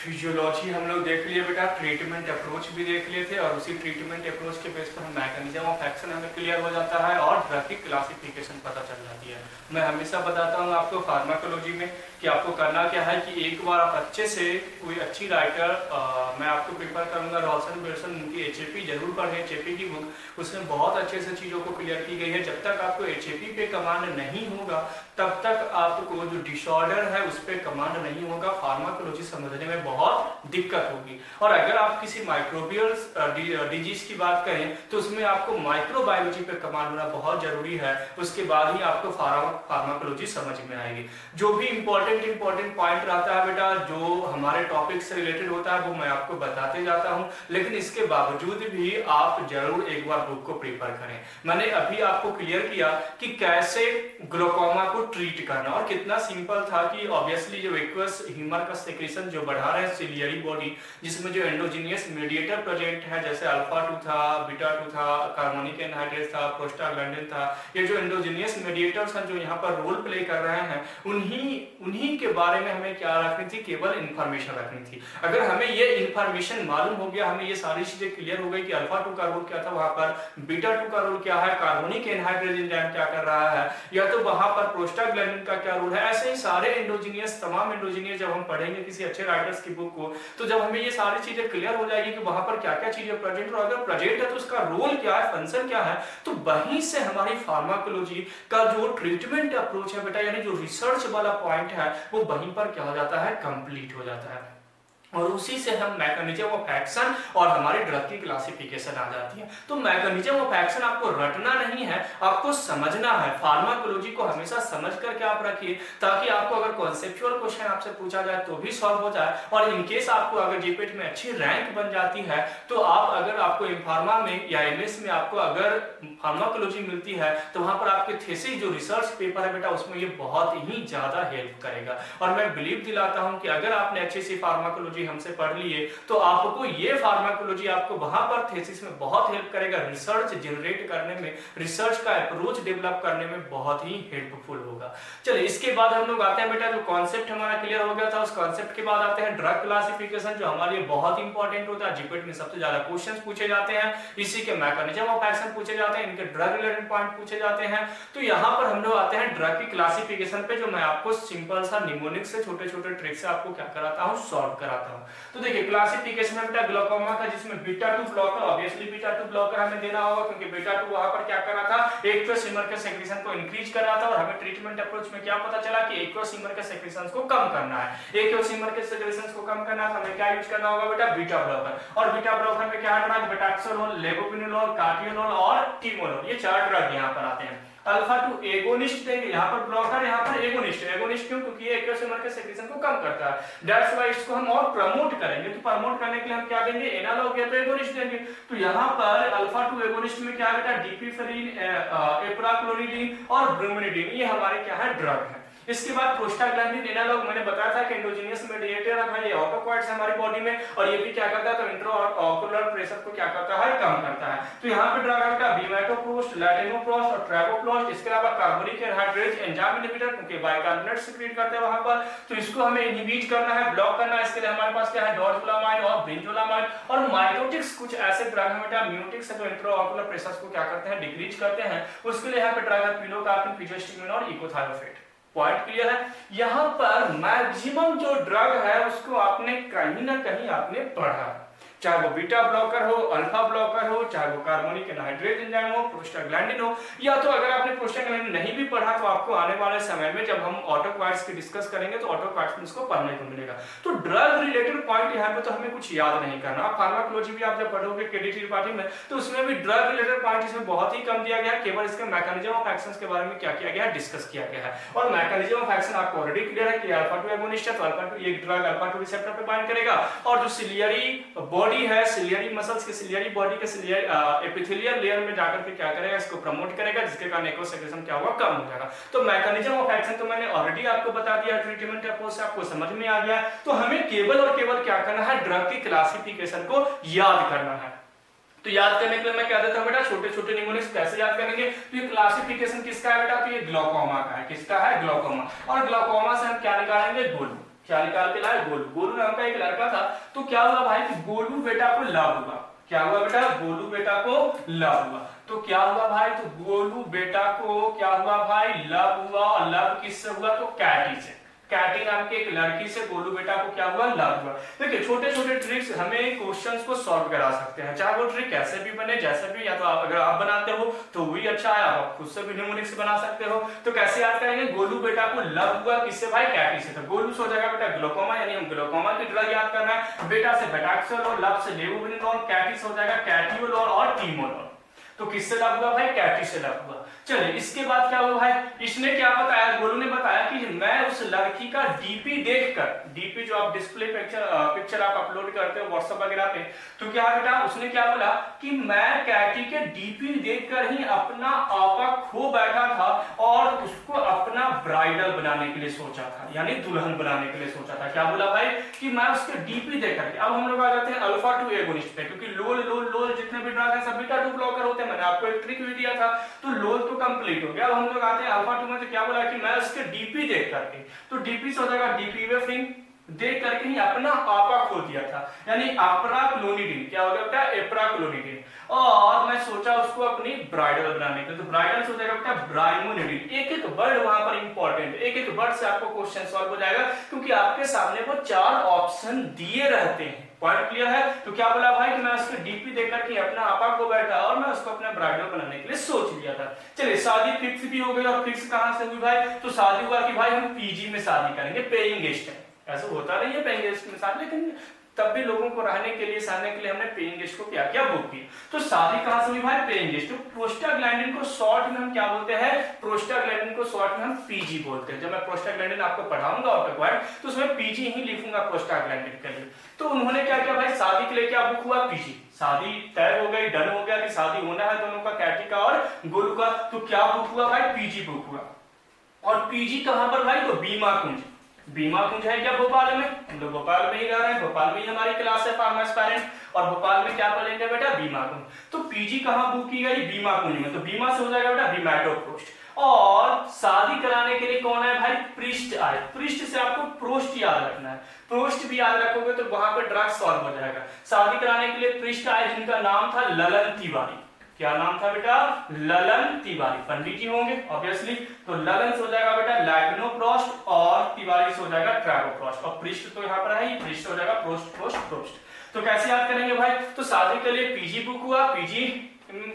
Physiology हम लोग देख लिए बेटा, ट्रीटमेंट अप्रोच भी देख लिए थे और उसी ट्रीटमेंट अप्रोच के बेस पर हम मैकेनिज्म ऑफ एक्शन हमें क्लियर हो जाता है और ड्रग की क्लासिफिकेशन पता चल जाती है। मैं हमेशा बताता हूँ आपको फार्माकोलॉजी में कि आपको करना क्या है कि एक बार आप अच्छे से कोई अच्छी राइटर मैं आपको प्रेफर करूँगा रॉसन विल्सन, उनकी एचएपी जरूर पढ़ें, एचएपी की बुक, उसमें बहुत अच्छे से चीज़ों को क्लियर की गई है। जब तक आपको एचएपी पे कमांड नहीं होगा तब तक आपको जो डिसऑर्डर है उस पर कमांड नहीं होगा, फार्माकोलॉजी समझने में बहुत दिक्कत होगी। और अगर आप किसी माइक्रोबियल डिजीज की बात करें तो उसमें आपको माइक्रोबायोलॉजी पे कमांड होना बहुत जरूरी है, उसके बाद ही आपको फार्माकोलॉजी समझ में आएगी। जो भी इंपॉर्टेंट पॉइंट रहता है बेटा, जो हमारे टॉपिक से रिलेटेड होता है वो मैं आपको बताते जाता हूँ, लेकिन इसके बावजूद भी आप जरूर एक बार बुक को प्रिपेयर करें। मैंने अभी आपको क्लियर किया कि कैसे ग्लूकोमा को ट्रीट करना, और कितना सिंपल था कि ऑब्वियसली जो एक्वस ह्यूमर का सेक्रेशन जो बढ़ा रहे हैं सिलियरी बॉडी, जिसमें जो एंडोजीनियस मीडिएटर प्रेजेंट है जैसे अल्फा 2 था, बीटा 2 था, कार्बोनिक एनहाइड्रेट था, प्रोस्टाग्लैंडिन था, ये जो एंडोजीनियस मीडिएटर्स हैं जो यहाँ पर रोल प्ले कर रहे हैं उन्हीं के बारे में हमें क्या रखनी थी, केवल इंफॉर्मेशन रखनी थी। अगर हमें ये इंफॉर्मेशन मालूम हो गया, हमें ये सारी चीजें क्लियर हो गई कि अल्फा 2 का रोल क्या था, वहां पर बीटा 2 का रोल क्या है, कार्बोनिक एनहाइड्रेट एंजाइम क्या कर रहा है, या तो वहां पर प्रोस्टाग्लैंडिन का क्या रोल है, ऐसे ही सारे एंडोजीनियस, तमाम एंडोजीनियस जब हम पढ़ेंगे किसी अच्छे राइटर्स की बुक को, तो जब हमें ये सारी चीजें क्लियर हो जाएगी कि वहां पर क्या क्या चीजें प्रेजेंट, और अगर प्रेजेंट है तो उसका रोल क्या है, फंक्शन क्या है, तो वहीं से हमारी फार्माकोलॉजी का जो ट्रीटमेंट अप्रोच है बेटा, यानी जो रिसर्च वाला पॉइंट है वो वहीं पर क्या हो जाता है, कंप्लीट हो जाता है। और उसी से हम मैकेनिज्म ऑफ एक्शन और हमारी ड्रग की क्लासिफिकेशन आ जाती है। तो मैकेनिज्म ऑफ एक्शन आपको रटना नहीं है, आपको समझना है। फार्माकोलॉजी को हमेशा समझ करके आप रखिए, ताकि आपको अगर कॉन्सेप्चुअल क्वेश्चन आपसे पूछा जाए तो भी सॉल्व हो जाए, और इनकेस आपको अगर जीपेट में अच्छी रैंक बन जाती है तो आप अगर आपको इन्फार्मा में या एमएस में आपको अगर फार्माकोलॉजी मिलती है तो वहां पर आपके थीसिस जो रिसर्च पेपर है बेटा उसमें ये बहुत ही ज्यादा हेल्प करेगा। और मैं बिलीव दिलाता हूं कि अगर आपने अच्छी सी फार्माकोलॉजी हमसे पढ़ लिए तो आपको ये फार्माकोलॉजी आपको वहां पर थीसिस में बहुत हेल्प करेगा, रिसर्च जनरेट करने में, रिसर्च का अप्रोच डेवलप करने में बहुत ही हेल्पफुल होगा। चलिए इसके बाद हम लोग आते हैं बेटा, जो कॉन्सेप्ट हमारा क्लियर हो गया था उस कॉन्सेप्ट के बाद आते हैं ड्रग क्लासिफिकेशन, जो हमारे लिए बहुत इंपॉर्टेंट होता है। जीपीटी में सबसे ज्यादा क्वेश्चंस पूछे जाते हैं, इसी के मैकेनिज्म ऑफ एक्शन पूछे जाते हैं, इनके ड्रग रिलेटेड पॉइंट पूछे जाते हैं। तो यहाँ पर हम लोग आते हैं ड्रग की क्लासिफिकेशन पे, जो मैं आपको सिंपल सा निमोनिक से छोटे छोटे ट्रिक से आपको क्या कराता हूँ, सॉल्व कराता हूँ। तो देखिए क्लासिफिकेशन में बेटा ग्लूकोमा का, जिसमें beta 2 blocker, obviously beta 2 blocker हमें देना होगा क्योंकि बीटा 2 वहां पर क्या कर रहा था, एक्वोसिमर के सेक्रेशन को इंक्रीज कर रहा था, और हमें ट्रीटमेंट अप्रोच में क्या पता चला कि एक्वोसिमर के सेक्रेशंस को कम करना है। एक्वोसिमर के सेक्रेशंस को कम करना है तो हमें क्या यूज करना होगा बेटा, बीटा ब्लॉकर। और बीटा ब्लॉकर में क्या हटना है, बेटाक्सोलोल, लेवोपिनोलोल, कार्टियोलोल और टिमोलोल, ये 4 ड्रग यहाँ पर आते हैं। अल्फा 2 एगोनिस्ट देंगे, यहाँ पर ब्लॉकर, यहाँ पर एगोनिस्ट। एगोनिस्ट क्यों, क्योंकि ये एक्वोसिमर के सेक्रेशन को कम करता है, दैट्स व्हाई इसको हम और प्रमोट करेंगे। तो प्रमोट करने के लिए हम क्या देंगे, एनालॉग या तो एगोनिस्ट देंगे। तो यहाँ पर अल्फा 2 एगोनिस्ट में क्या बेटा, डिपिफेरिन, एप्राक्लोनिडीन और ब्रोमिनिडीन, ये हमारे क्या है, ड्रग है। इसके बाद प्रोस्टाग्लैंडिन एनालॉग, मैंने बताया था कि एंडोजीनियस मीडिएटर है, ये ऑटोकॉइड्स हमारी बॉडी में, और ये भी क्या करता है, तो इंट्राऑक्यूलर प्रेशर को क्या करता है, कम करता है। तो यहाँ पे ड्रग है बीमेटोप्रोस्ट, लैटिनोप्रोस्ट और ट्रेवोप्रोस्ट। इसके अलावा कार्बोनिक एनहाइड्रेट एंजाइम इनहिबिटर, क्योंकि बाइकार्बोनेट सीक्रेट करते हैं वहां पर, तो इसको हमें इनहिबिट करना है, ब्लॉक करना है। इसके लिए हमारे पास क्या है, डोरजोलामाइन और ब्रिंजोलामाइन। और माइटोटिक्स कुछ ऐसे ड्रग है बेटा, म्यूटिक्स है, जो इंट्राऑक्यूलर प्रेशर को क्या करते हैं, डिक्रीज करते हैं। उसके लिए यहाँ पे ड्रग है पिलोकार्पिन, फिजोस्टिमुलिन और इकोथायोफेट। पॉइंट क्लियर है। यहाँ पर मैक्सिमम जो ड्रग है उसको आपने कहीं ना कहीं आपने पढ़ा, चाहे वो बीटा ब्लॉकर हो, अल्फा ब्लॉकर हो, चाहे वो कार्बोनिक एनहाइड्रेट एंजाइम हो, प्रोस्टाग्लैंडिन हो, या तो अगर आपने प्रोस्टाग्लैंडिन नहीं भी पढ़ा तो आपको आने वाले समय में जब हम ऑटोकॉइड्स की डिस्कस करेंगे तो ऑटोकॉइड्स में इसको पढ़ने को मिलेगा। तो ड्रग रिलेटेड पॉइंट यहाँ पे तो हमें कुछ याद नहीं करना। फार्माकोलॉजी भी आप जब पढ़ोगे केडीटी डिपार्टमेंट में तो उसमें भी ड्रग रिलेटेड पॉइंट इसमें बहुत ही कम दिया गया है, केवल इसके मैकेनिज्म ऑफ एक्शन के बारे में क्या किया गया है, डिस्कस किया गया है। और मैकेनिज्म ऑफ एक्शन आपको ऑलरेडी क्लियर है कि अल्फा 2 एगोनिस्ट है, तो अल्फा 2 ये ड्रग अल्फा 2 रिसेप्टर पे बाइंड करेगा, और जो सिलियरी बॉडी है, सिलियरी मसल्स के सिलियरी बॉडी के सिलियरी एपिथेलियल लेयर में जाकर के क्या करेगा, इसको प्रमोट करेगा, जिसके कारण एक्वा सेक्रेशन क्या होगा, कम हो जाएगा। तो मैकेनिज्म ऑफ एक्शन तो मैंने ऑलरेडी आपको बता दिया, ट्रीटमेंट अप्रोच से आपको समझ में आ गया। तो हमें केवल और केवल क्या करना है, ड्रग की क्लासिफिकेशन को याद करना है। तो याद करने के लिए मैं क्या देता हूं बेटा, छोटे छोटे निमोनिक्स कैसे याद करेंगे। तो ये क्लासिफिकेशन किसका है बेटा, तो ये ग्लूकोमा का है। किसका है, ग्लूकोमा। और ग्लूकोमा से हम क्या निकालेंगे, गोलू। क्या निकाल के लाए? गोलू। गोलू नाम का एक लड़का था। तो क्या हुआ भाई कि गोलू बेटा को लव हुआ। क्या हुआ बेटा? गोलू बेटा को लव हुआ। तो क्या हुआ भाई? तो गोलू बेटा को क्या हुआ भाई? लव हुआ। और लव किससे हुआ? तो कैटी से। कैटी नाम की एक लड़की से गोलू बेटा को क्या हुआ? लव हुआ। देखिए छोटे छोटे ट्रिक्स हमें क्वेश्चंस को सॉल्व करा सकते हैं, चाहे वो ट्रिक कैसे भी बने, जैसे भी, या तो अगर आप बनाते हो तो वही अच्छा है, आप खुद से भी न्यूमेरिक्स बना सकते हो। तो कैसे याद करेंगे? गोलू बेटा को लव हुआ किससे भाई? कैटी से। तो गोलू से हो जाएगा बेटा ग्लूकोमा, यानी हम ग्लूकोमा की ड्रग याद करना है। बेटा से बेटाक्सोल, लव से लेवोब्रेनोल, कैटी से हो जाएगा कैटियोलोल और टीमोलोल। तो किससे लव हुआ भाई? कैटी से लव हुआ। चलिए इसके बाद क्या हुआ भाई? इसने क्या बताया? गोलू ने बताया कि मैं उस लड़की का डीपी देखकर, डीपी जो आप डिस्प्ले पिक्चर आप अपलोड करते हो व्हाट्सएप वगैरह पे, तो क्या बेटा उसने क्या बोला कि मैं कैटी के डीपी देखकर ही अपना आपा खो बैठा था और उसको अपना ब्राइडल बनाने के लिए सोचा था, यानी दुल्हन बनाने के लिए सोचा था। क्या बोला भाई? कि मैं उसके डीपी देख करके। अब हम लोग आ जाते हैं अल्फा 2 एगोनिस्ट पे, क्योंकि लोल लोल लोल जितने भी ड्रग है सब बीटा 2 ब्लॉकर होते हैं। मैंने आपको एक ट्रिक भी दिया था। तो लोल तो कंप्लीट हो गया। अब हम लोग आते हैं अल्फा 2 में। तो क्या बोला कि मैं उसके डीपी देख करके, तो डीपी से हो जाएगा डीपीवेफ्रिन, देख करके ही अपना आपा खो दिया था, यानी अप्राक्लोनिडिन। क्या हो गया बेटा? एप्राक्लोनिडिन। और मैं सोचा उसको अपनी ब्राइडल बनाने के लिए, तो ब्राइडल से हो जाएगा बेटा ब्राइमोनिडिन। एक एक वर्ड वहां पर इंपॉर्टेंट, एक एक वर्ड से आपको क्वेश्चन सॉल्व हो जाएगा, क्योंकि आपके सामने वो 4 ऑप्शन दिए रहते हैं। पॉइंट क्लियर है? तो क्या बोला भाई कि मैं उसके डीपी देखकर के अपना आपा को बैठा और मैं उसको अपना ब्राइडल बनाने के लिए सोच लिया था। चलिए शादी फिक्स भी हो गई। और फिक्स कहां से हुई भाई? तो शादी हुआ कि भाई हम पीजी में शादी करेंगे, पेइंग गेस्ट है। ऐसा होता नहीं है पेइंग गेस्ट के साथ, लेकिन तब भी लोगों को रहने के लिए, सहने के लिए हमने पेइंग गेस्ट को क्या किया? बुक किया। तो शादी कहां से हुई भाई? Paying guest. तो प्रोस्टाग्लैंडिन को शॉर्ट में हम क्या बोलते हैं? प्रोस्टाग्लैंडिन को शॉर्ट में हम पीजी बोलते हैं। जब मैं प्रोस्टाग्लैंडिन आपको पढ़ाऊंगा ऑटोक्वाड, तो उसमें पीजी ही लिखूंगा प्रोस्टाग्लैंडिन के लिए। तो उन्होंने क्या किया भाई? शादी के लिए क्या बुक हुआ? पीजी। शादी तय हो गई, डन हो गया कि शादी होना है दोनों का, कैटी का और गोलू का। तो क्या बुक हुआ भाई? पीजी बुक हुआ। और पीजी कहां पर भाई? तो बीमा कुंज। बीमा कुंज है क्या भोपाल में? हम लोग भोपाल में ही रह रहे हैं, भोपाल में ही हमारी क्लास है फार्मा एस्पायरेंट, और भोपाल में क्या पढ़ेंगे बेटा? बीमा कुंज। तो पीजी कहां बुक की गई? बीमा कुंज में। तो बीमा से हो जाएगा बेटा बीमाटोप्रोस्ट। और शादी कराने के लिए कौन है भाई? पृष्ठ आए। पृष्ठ से आपको प्रोस्ट याद रखना है। प्रोस्ट भी याद रखोगे तो वहां पर ड्रग सॉल्व हो जाएगा। शादी कराने के लिए पृष्ठ आए, जिनका नाम था ललन तिवारी। क्या नाम था बेटा? ललन तिवारी। पंडित जी होंगे ऑब्वियसली। तो ललन से हो जाएगा बेटा लैग्नोप्रोस्ट और तिवारी से हो जाएगा ट्रैगोप्रोस्ट। और पृष्ठ तो यहाँ पर है ही, पृष्ठ हो जाएगा प्रोस्ट प्रोस्ट प्रोस्ट। तो कैसे याद करेंगे भाई? तो शादी के लिए पीजी बुक हुआ। पीजी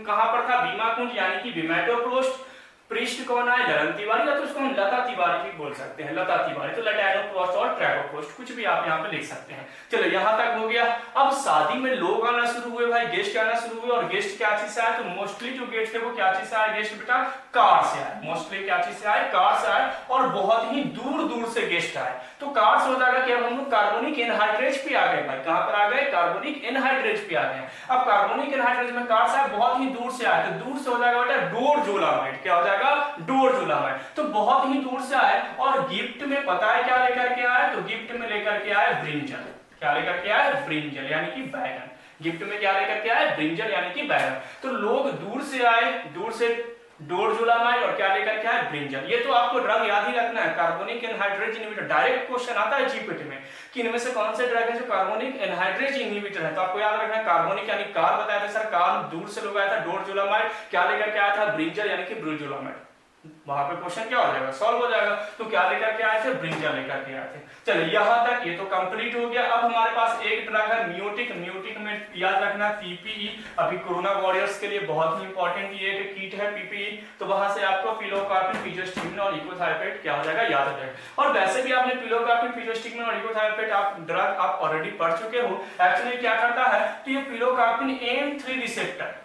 कहां पर था? बीमा कुंज, यानी कि बीमाटोप्रोस्ट। पृष्ठ कौन है? ललन तिवारी, या तो उसको हम लता तिवारी भी बोल सकते हैं, लता तिवारी। तो लटैनोप्रोस्ट और ट्रैगोप्रोस्ट, कुछ भी आप यहाँ पे लिख सकते हैं। चलो यहाँ तक हो गया। अब शादी में लोग आना शुरू हुए भाई, गेस्ट आना शुरू हुए। और गेस्ट क्या चीज से आए? तो मोस्टली जो गेस्ट थे वो क्या चीज से आए? गेस्ट बेटा कार से आए। मोस्टली क्या चीज से आए? कार से आए। और बहुत ही दूर दूर से गेस्ट आए। तो कार से हो जाएगा कि अब हम लोग कार्बोनिक एनहाइड्रेज पे आ गए भाई। कहां पर आ गए? कार्बोनिक एनहाइड्रेज पे आ गए। अब कार्बोनिक एनहाइड्रेज में कार से आए, बहुत ही दूर से आए। तो दूर से हो जाएगा बेटा डोरजोलामाइड। क्या हो जाएगा? डोरजोलामाइड। तो बहुत ही दूर से आए। और गिफ्ट में पता है क्या लेकर के आए? तो गिफ्ट में लेकर के आए ब्रिंजल। क्या लेकर के आए? ब्रिंजल, यानी कि बैगन। गिफ्ट में क्या लेकर के आए? ब्रिंजल, यानी कि बैगन। तो लोग दूर से आए, दूर से डोरजोलामाइड, और क्या लेकर के आए? ब्रिंजल। ये तो आपको ड्रग याद ही रखना है, carbonic anhydrase inhibitor. Direct question आता है जीपीटी में कि इनमें से कौन से ड्रग है जो कार्बोनिक एनहाइड्रेज इनहिबिटर है। तो आपको याद रखना है कार्बोनिक, यानी कार बताया था सर, कार दूर से लोग आया था डोरजोलामाइड। क्या लेकर के आया था? ब्रिंजल, यानी कि ब्रिंजोलामाइड। वहां पे क्वेश्चन क्या हो जाएगा? सॉल्व हो जाएगा। तो क्या लेकर के आए थे? ब्रिंजल लेकर के आए थे। चलिए यहां तक ये तो कंप्लीट हो गया। अब हमारे पास एक ड्रग है म्यूटिक। म्यूटिक में याद रखना पीपीई। अभी कोरोना वॉरियर्स के लिए बहुत ही इंपॉर्टेंट ये एक किट है पीपीई। तो वहां से आपको पिलोकार्पिन, फिजोस्टिमिन और इकोथायोपेट क्या हो जाएगा? याद हो जाएगा। और वैसे भी आपने पिलोकार्पिन, फिजोस्टिमिन और इकोथायोपेट आप ड्रग आप ऑलरेडी पढ़ चुके हो। एक्चुअली क्या करता है? तो ये पिलोकार्पिन M3 रिसेप्टर,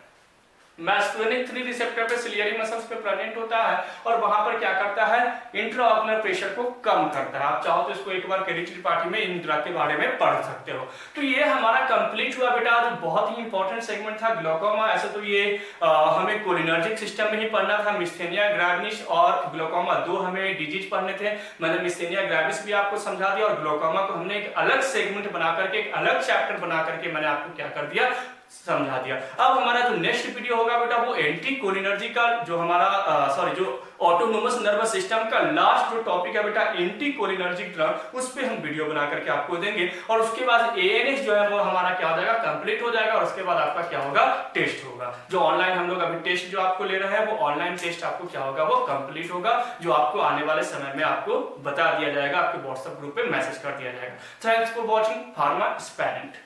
मैस्कुलिनिक 3 रिसेप्टर पे सिलियरी मसल्स पे प्रेजेंट होता है। और वहां पर क्या करता है? इंट्राऑक्युलर प्रेशर को कम करता है। आप चाहो तो इसको एक बार केरिटिन पार्टी में इन ड्रग के बारे में पढ़ सकते हो। तो ये हमारा कंप्लीट हुआ बेटा। जो बहुत ही इंपॉर्टेंट सेगमेंट था ग्लूकोमा। ऐसे तो ये हमें कोलिनर्जिक सिस्टम में ही पढ़ना था। मिस्थेनिया ग्रेविस और ग्लूकोमा दो हमें डिजीज पढ़ने थे। मैंने मिस्थेनिया ग्रेविस भी आपको समझा दिया, और ग्लूकोमा को हमने एक अलग सेगमेंट बना करके, एक अलग चैप्टर बना करके मैंने आपको क्या कर दिया? समझा दिया। अब हमारा जो नेक्स्ट वीडियो होगा बेटा वो एंटी कोलिनर्जी का जो हमारा जो ऑटोनोमस नर्वस सिस्टम का लास्ट जो टॉपिक है बेटा एंटी कोलिनर्जिक ड्रग, उस पे हम वीडियो बना करके आपको देंगे। और उसके बाद एएनएस जो है वो हमारा क्या हो जाएगा, कंप्लीट हो जाएगा। और उसके बाद आपका क्या होगा, टेस्ट होगा। जो ऑनलाइन हम लोग अभी टेस्ट जो आपको ले रहे हैं वो ऑनलाइन टेस्ट आपको क्या होगा, वो कंप्लीट होगा, जो आपको आने वाले समय में आपको बता दिया जाएगा, आपके व्हाट्सएप ग्रुप पे मैसेज कर दिया जाएगा। Thanks for watching pharma स्पेरेंट।